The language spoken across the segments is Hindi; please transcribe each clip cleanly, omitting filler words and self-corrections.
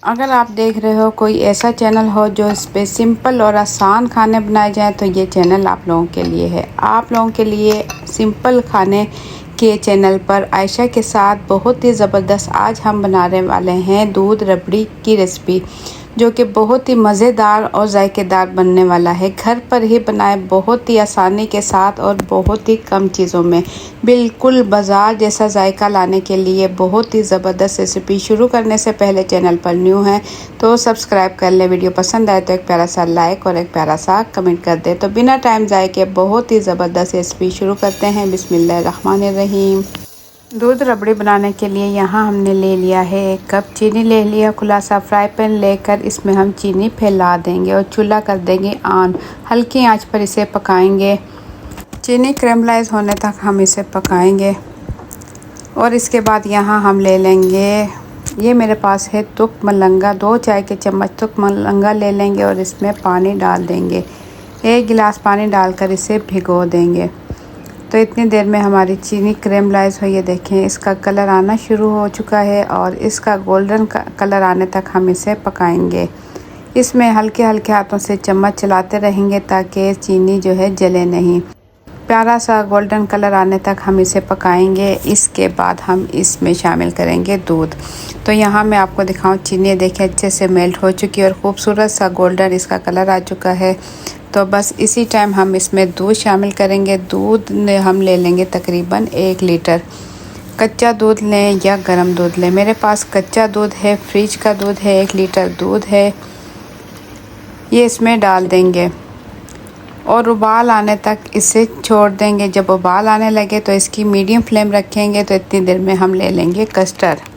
अगर आप देख रहे हो कोई ऐसा चैनल हो जो इस पे सिंपल और आसान खाने बनाए जाएं तो ये चैनल आप लोगों के लिए है। आप लोगों के लिए सिंपल खाने के चैनल पर आयशा के साथ बहुत ही ज़बरदस्त आज हम बनाने वाले हैं दूध रबड़ी की रेसिपी, जो कि बहुत ही मज़ेदार और जायकेदार बनने वाला है। घर पर ही बनाए बहुत ही आसानी के साथ और बहुत ही कम चीज़ों में बिल्कुल बाज़ार जैसा जायका लाने के लिए बहुत ही ज़बरदस्त रेसिपी। शुरू करने से पहले चैनल पर न्यू है तो सब्सक्राइब कर ले, वीडियो पसंद आए तो एक प्यारा सा लाइक और एक प्यारा सा कमेंट कर दे। तो बिना टाइम ज़ाय के बहुत ही ज़बरदस्त रेसिपी शुरू करते हैं। बिस्मिल्लाहिर्रहमानिर्रहीम। दूध रबड़ी बनाने के लिए यहाँ हमने ले लिया है 1 कप चीनी ले लिया। खुला सा फ्राई पैन लेकर इसमें हम चीनी फैला देंगे और चूल्हा कर देंगे ऑन। हल्की आंच पर इसे पकाएंगे। चीनी कैरमलाइज होने तक हम इसे पकाएंगे। और इसके बाद यहाँ हम ले लेंगे, ये मेरे पास है तुक मलंगा, 2 चाय के चम्मच तुक मलंगा ले लेंगे और इसमें पानी डाल देंगे। 1 गिलास पानी डालकर इसे भिगो देंगे। तो इतनी देर में हमारी चीनी कैरमलाइज हो, ये देखें इसका कलर आना शुरू हो चुका है और इसका गोल्डन कलर आने तक हम इसे पकाएंगे। इसमें हल्के हल्के हाथों से चम्मच चलाते रहेंगे ताकि चीनी जो है जले नहीं। प्यारा सा गोल्डन कलर आने तक हम इसे पकाएंगे। इसके बाद हम इसमें शामिल करेंगे दूध। तो यहाँ मैं आपको दिखाऊं, चीनी देखें अच्छे से मेल्ट हो चुकी है और ख़ूबसूरत सा गोल्डन इसका कलर आ चुका है। तो बस इसी टाइम हम इसमें दूध शामिल करेंगे। दूध हम ले लेंगे तकरीबन 1 लीटर। कच्चा दूध लें या गर्म दूध लें, मेरे पास कच्चा दूध है, फ्रिज का दूध है, 1 लीटर दूध है। ये इसमें डाल देंगे और उबाल आने तक इसे छोड़ देंगे। जब उबाल आने लगे तो इसकी मीडियम फ्लेम रखेंगे। तो इतनी देर में हम ले लेंगे कस्टर्ड।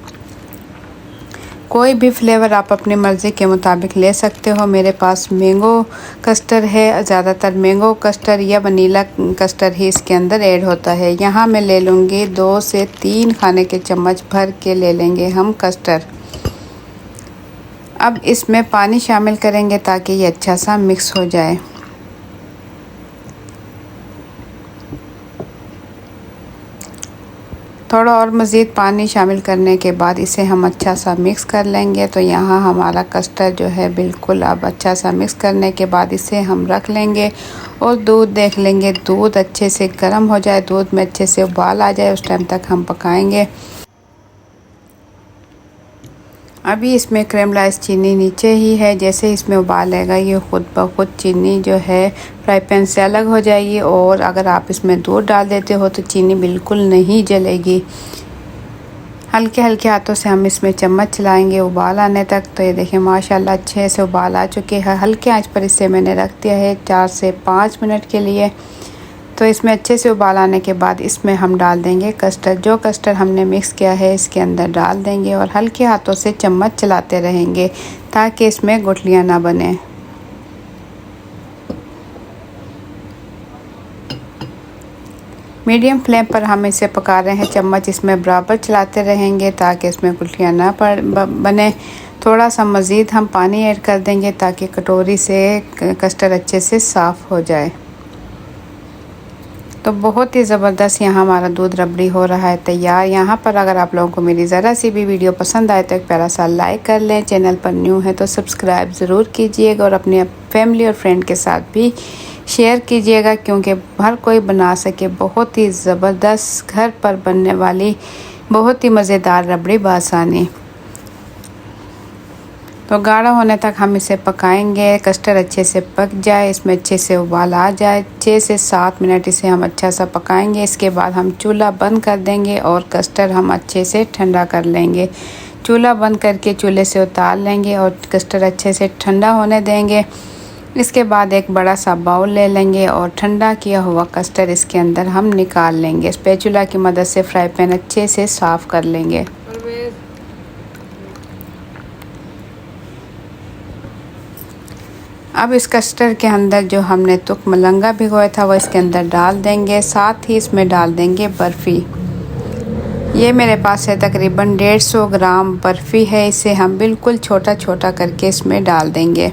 कोई भी फ्लेवर आप अपनी मर्ज़ी के मुताबिक ले सकते हो। मेरे पास मैंगो कस्टर्ड है, ज़्यादातर मैंगो कस्टर्ड या वनीला कस्टर्ड ही इसके अंदर ऐड होता है। यहाँ मैं ले लूँगी 2 से 3 खाने के चम्मच भर के ले लेंगे हम कस्टर्ड। अब इसमें पानी शामिल करेंगे ताकि ये अच्छा सा मिक्स हो जाए। थोड़ा और मज़ीद पानी शामिल करने के बाद इसे हम अच्छा सा मिक्स कर लेंगे। तो यहाँ हमारा कस्टर्ड जो है बिल्कुल अब अच्छा सा मिक्स करने के बाद इसे हम रख लेंगे और दूध देख लेंगे। दूध अच्छे से गर्म हो जाए, दूध में अच्छे से उबाल आ जाए, उस टाइम तक हम पकाएंगे। अभी इसमें कैरमलाइज चीनी नीचे ही है, जैसे इसमें उबाल आएगा ये ख़ुद ब खुद चीनी जो है फ्राई पैन से अलग हो जाएगी। और अगर आप इसमें दूध डाल देते हो तो चीनी बिल्कुल नहीं जलेगी। हल्के हल्के हाथों से हम इसमें चम्मच चलाएंगे उबाल आने तक। तो ये देखें माशाल्लाह अच्छे से उबाल आ चुके हैं। हल्के आंच पर इसे मैंने रख दिया है 4 से 5 मिनट के लिए। तो इसमें अच्छे से उबाल आने के बाद इसमें हम डाल देंगे कस्टर्ड। जो कस्टर्ड हमने मिक्स किया है इसके अंदर डाल देंगे और हल्के हाथों से चम्मच चलाते रहेंगे ताकि इसमें गुठलियाँ ना बने। मीडियम फ्लेम पर हम इसे पका रहे हैं। चम्मच इसमें बराबर चलाते रहेंगे ताकि इसमें गुठलियाँ ना बने। थोड़ा सा मज़ीद हम पानी ऐड कर देंगे ताकि कटोरी से कस्टर्ड अच्छे से साफ़ हो जाए। तो बहुत ही ज़बरदस्त यहाँ हमारा दूध रबड़ी हो रहा है तैयार। यहाँ पर अगर आप लोगों को मेरी ज़रा सी भी वीडियो पसंद आए तो एक प्यारा सा लाइक कर लें। चैनल पर न्यू है तो सब्सक्राइब ज़रूर कीजिएगा और अपने फैमिली और फ्रेंड के साथ भी शेयर कीजिएगा, क्योंकि हर कोई बना सके बहुत ही ज़बरदस्त घर पर बनने वाली बहुत ही मज़ेदार रबड़ी बासानी। तो गाढ़ा होने तक हम इसे पकाएंगे। कस्टर्ड अच्छे से पक जाए, इसमें अच्छे से उबाल आ जाए, 6 से 7 मिनट इसे हम अच्छा सा पकाएंगे। इसके बाद हम चूल्हा बंद कर देंगे और कस्टर्ड हम अच्छे से ठंडा कर लेंगे। चूल्हा बंद करके चूल्हे से उतार लेंगे और कस्टर्ड अच्छे से ठंडा होने देंगे। इसके बाद एक बड़ा सा बाउल ले लेंगे और ठंडा किया हुआ कस्टर्ड इसके अंदर हम निकाल लेंगे। स्पैचुला की मदद से फ्राई पैन अच्छे से साफ़ कर लेंगे। अब इस कस्टर्ड के अंदर जो हमने तुक मलंगा भिगोया था वो इसके अंदर डाल देंगे। साथ ही इसमें डाल देंगे बर्फ़ी। ये मेरे पास है तकरीबन 150 ग्राम बर्फ़ी है। इसे हम बिल्कुल छोटा छोटा करके इसमें डाल देंगे।